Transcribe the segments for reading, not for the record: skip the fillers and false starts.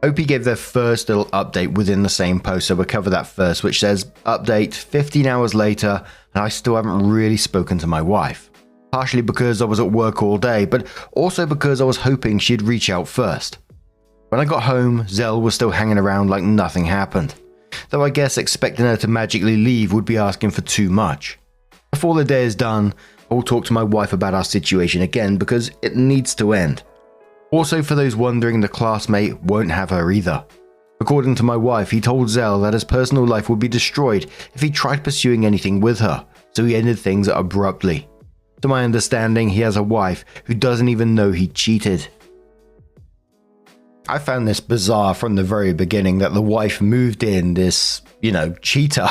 OP gave their first little update within the same post, so we'll cover that first, which says, update 15 hours later, and I still haven't really spoken to my wife. Partially because I was at work all day, but also because I was hoping she'd reach out first. When I got home, Zell was still hanging around like nothing happened, though I guess expecting her to magically leave would be asking for too much. Before the day is done, I'll talk to my wife about our situation again because it needs to end. Also, for those wondering, the classmate won't have her either. According to my wife, he told Zell that his personal life would be destroyed if he tried pursuing anything with her, so he ended things abruptly. To my understanding, he has a wife who doesn't even know he cheated. I found this bizarre from the very beginning that the wife moved in this, cheater,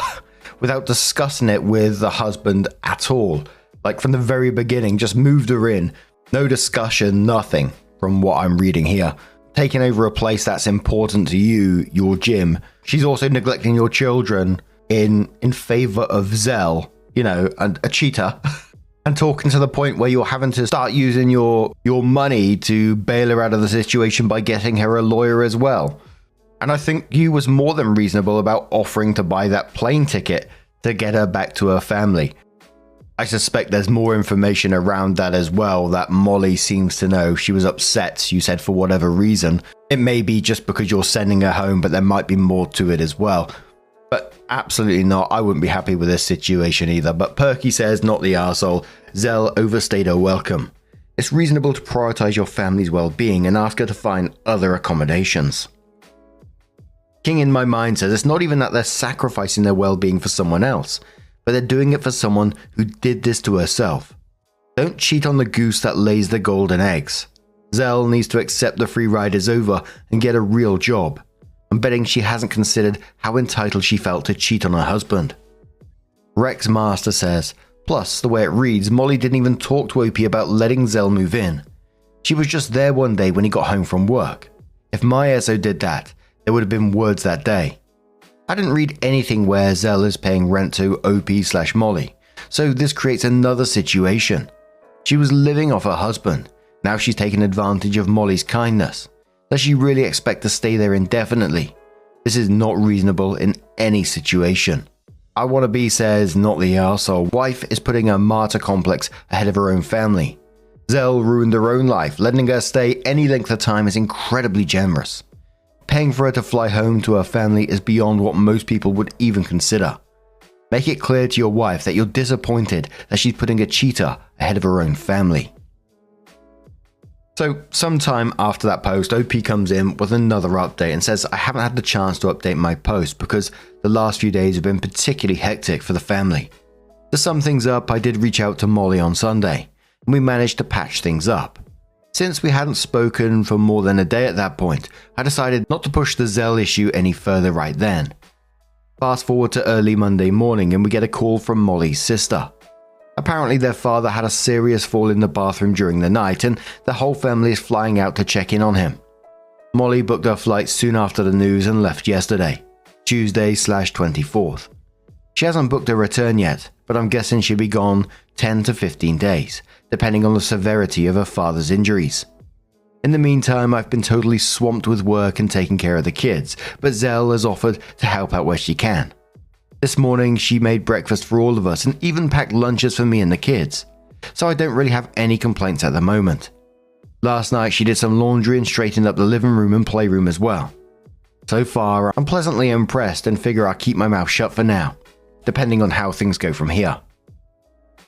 without discussing it with the husband at all. Like from the very beginning, just moved her in. No discussion, nothing. From what I'm reading here, taking over a place that's important to you, your gym. She's also neglecting your children in favor of Zell, a cheater, and talking to the point where you're having to start using your money to bail her out of the situation by getting her a lawyer as well. And I think you was more than reasonable about offering to buy that plane ticket to get her back to her family. I suspect there's more information around that as well that Molly seems to know. She was upset, you said, for whatever reason. It may be just because you're sending her home, but there might be more to it as well. But absolutely not. I wouldn't be happy with this situation either. But Perky says, not the arsehole. Zell overstayed her welcome. It's reasonable to prioritize your family's well-being and ask her to find other accommodations. King in my mind says it's not even that they're sacrificing their well-being for someone else, but they're doing it for someone who did this to herself. Don't cheat on the goose that lays the golden eggs. Zell needs to accept the free ride is over and get a real job. I'm betting she hasn't considered how entitled she felt to cheat on her husband. Rex Master says, plus, the way it reads, Molly didn't even talk to OP about letting Zell move in. She was just there one day when he got home from work. If my ESO did that, there would have been words that day. I didn't read anything where Zell is paying rent to OP/Molly, so this creates another situation. She was living off her husband. Now she's taking advantage of Molly's kindness. Does she really expect to stay there indefinitely? This is not reasonable in any situation. I Wanna Be says, not the arsehole. Wife is putting a martyr complex ahead of her own family. Zell ruined her own life. Letting her stay any length of time is incredibly generous. Paying for her to fly home to her family is beyond what most people would even consider. Make it clear to your wife that you're disappointed that she's putting a cheater ahead of her own family. So, sometime after that post, OP comes in with another update and says, I haven't had the chance to update my post because the last few days have been particularly hectic for the family. To sum things up, I did reach out to Molly on Sunday, and we managed to patch things up. Since we hadn't spoken for more than a day at that point, I decided not to push the Zell issue any further right then. Fast forward to early Monday morning and we get a call from Molly's sister. Apparently their father had a serious fall in the bathroom during the night and the whole family is flying out to check in on him. Molly booked her flight soon after the news and left yesterday, Tuesday/24th. She hasn't booked a return yet, but I'm guessing she'll be gone 10 to 15 days, depending on the severity of her father's injuries. In the meantime, I've been totally swamped with work and taking care of the kids, but Zell has offered to help out where she can. This morning, she made breakfast for all of us and even packed lunches for me and the kids, so I don't really have any complaints at the moment. Last night, she did some laundry and straightened up the living room and playroom as well. So far, I'm pleasantly impressed and figure I'll keep my mouth shut for now, depending on how things go from here.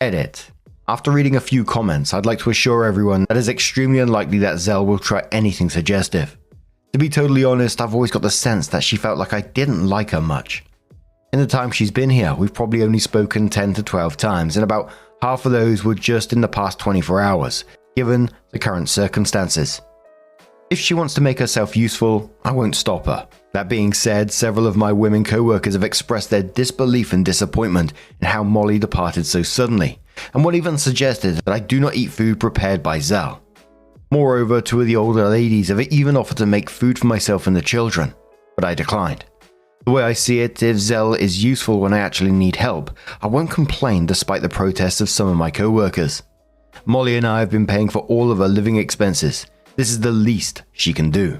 Edit. After reading a few comments, I'd like to assure everyone that it's extremely unlikely that Zell will try anything suggestive. To be totally honest, I've always got the sense that she felt like I didn't like her much. In the time she's been here, we've probably only spoken 10 to 12 times, and about half of those were just in the past 24 hours, given the current circumstances. If she wants to make herself useful, I won't stop her. That being said, several of my women co-workers have expressed their disbelief and disappointment in how Molly departed so suddenly, and one even suggested that I do not eat food prepared by Zell. Moreover, two of the older ladies have even offered to make food for myself and the children, but I declined. The way I see it, if Zell is useful when I actually need help, I won't complain despite the protests of some of my co-workers. Molly and I have been paying for all of her living expenses. This is the least she can do.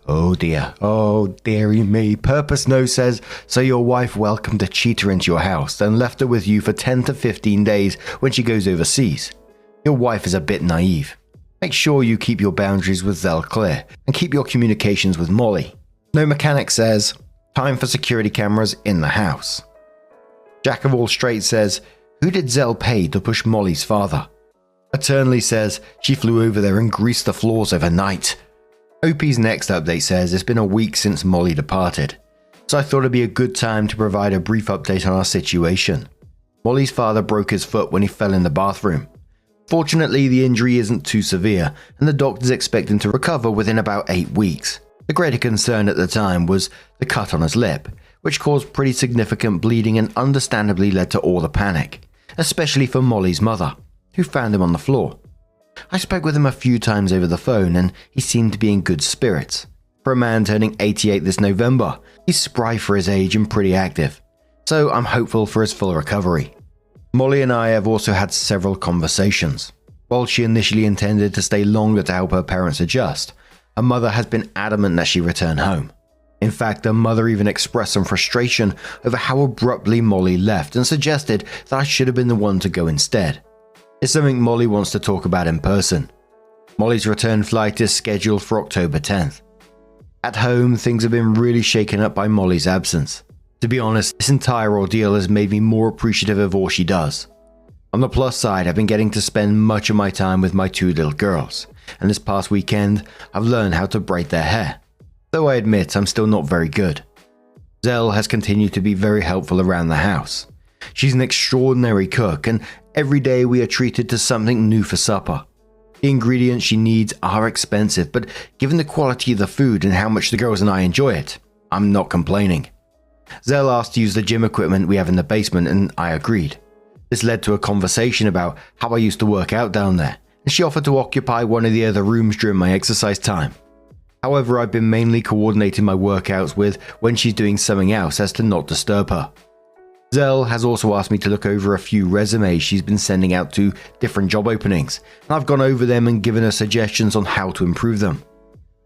Oh dear. Oh dearie me. Purpose No says, so your wife welcomed a cheater into your house, then left her with you for 10 to 15 days when she goes overseas. Your wife is a bit naive. Make sure you keep your boundaries with Zell clear and keep your communications with Molly. No Mechanic says, time for security cameras in the house. Jack of All Straight says, who did Zell pay to push Molly's father? Eternally says, she flew over there and greased the floors overnight. OP's next update says it's been a week since Molly departed, so I thought it'd be a good time to provide a brief update on our situation. Molly's father broke his foot when he fell in the bathroom. Fortunately, the injury isn't too severe, and the doctors expect him to recover within about 8 weeks. The greater concern at the time was the cut on his lip, which caused pretty significant bleeding and understandably led to all the panic, especially for Molly's mother, who found him on the floor. I spoke with him a few times over the phone, and he seemed to be in good spirits. For a man turning 88 this November, he's spry for his age and pretty active, so I'm hopeful for his full recovery. Molly and I have also had several conversations. While she initially intended to stay longer to help her parents adjust, her mother has been adamant that she return home. In fact, her mother even expressed some frustration over how abruptly Molly left and suggested that I should have been the one to go instead. It's something Molly wants to talk about in person. Molly's return flight is scheduled for October 10th. At home, things have been really shaken up by Molly's absence. To be honest, this entire ordeal has made me more appreciative of all she does. On the plus side, I've been getting to spend much of my time with my 2 little girls, and this past weekend, I've learned how to braid their hair. Though I admit I'm still not very good. Zell has continued to be very helpful around the house. She's an extraordinary cook, and every day we are treated to something new for supper. The ingredients she needs are expensive, but given the quality of the food and how much the girls and I enjoy it, I'm not complaining. Zell asked to use the gym equipment we have in the basement, and I agreed. This led to a conversation about how I used to work out down there, and she offered to occupy one of the other rooms during my exercise time. However, I've been mainly coordinating my workouts with when she's doing something else as to not disturb her. Zell has also asked me to look over a few resumes she's been sending out to different job openings, and I've gone over them and given her suggestions on how to improve them.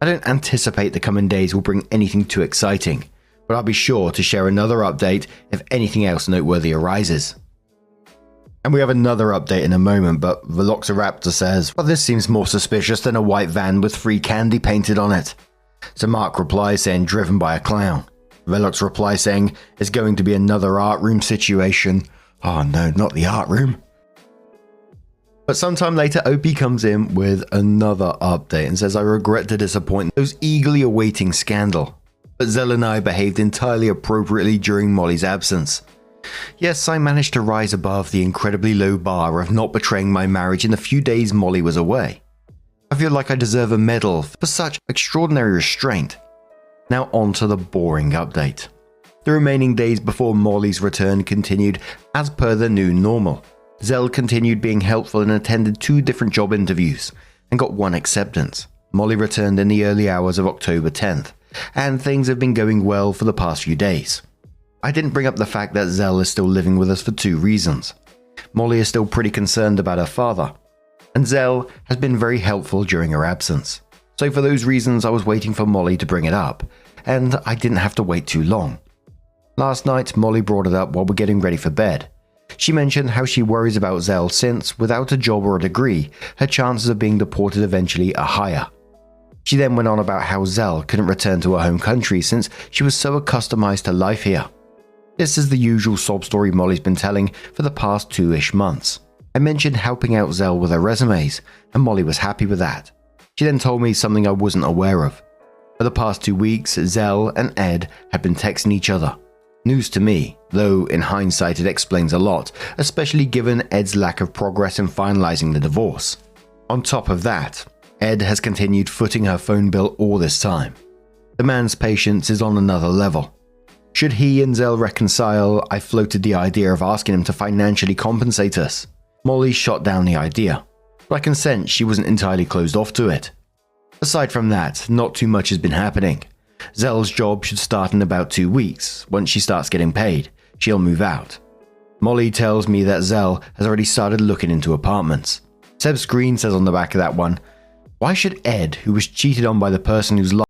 I don't anticipate the coming days will bring anything too exciting, but I'll be sure to share another update if anything else noteworthy arises. And we have another update in a moment, but Veloxiraptor says, well, this seems more suspicious than a white van with free candy painted on it. So Mark replies saying driven by a clown. Velox replies saying it's going to be another art room situation. Oh no, not the art room. But sometime later, OP comes in with another update and says, I regret to disappoint those eagerly awaiting scandal. But Zell and I behaved entirely appropriately during Molly's absence. Yes, I managed to rise above the incredibly low bar of not betraying my marriage in the few days Molly was away. I feel like I deserve a medal for such extraordinary restraint. Now on to the boring update. The remaining days before Molly's return continued as per the new normal. Zell continued being helpful and attended 2 different job interviews and got 1 acceptance. Molly returned in the early hours of October 10th, and things have been going well for the past few days. I didn't bring up the fact that Zell is still living with us for 2 reasons. Molly is still pretty concerned about her father, and Zell has been very helpful during her absence. So for those reasons I was waiting for Molly to bring it up, and I didn't have to wait too long. Last night Molly brought it up while we're getting ready for bed. She mentioned how she worries about Zell since, without a job or a degree, her chances of being deported eventually are higher. She then went on about how Zell couldn't return to her home country since she was so accustomed to life here. This is the usual sob story Molly's been telling for the past 2-ish months. I mentioned helping out Zell with her resumes, and Molly was happy with that. She then told me something I wasn't aware of. For the past 2 weeks, Zell and Ed had been texting each other. News to me, though in hindsight it explains a lot, especially given Ed's lack of progress in finalizing the divorce. On top of that, Ed has continued footing her phone bill all this time. The man's patience is on another level. Should he and Zell reconcile, I floated the idea of asking him to financially compensate us. Molly shot down the idea, but I can sense she wasn't entirely closed off to it. Aside from that, not too much has been happening. Zell's job should start in about 2 weeks. Once she starts getting paid, she'll move out. Molly tells me that Zell has already started looking into apartments. Seb Screen says on the back of that one, why should Ed, who was cheated on by the person whose life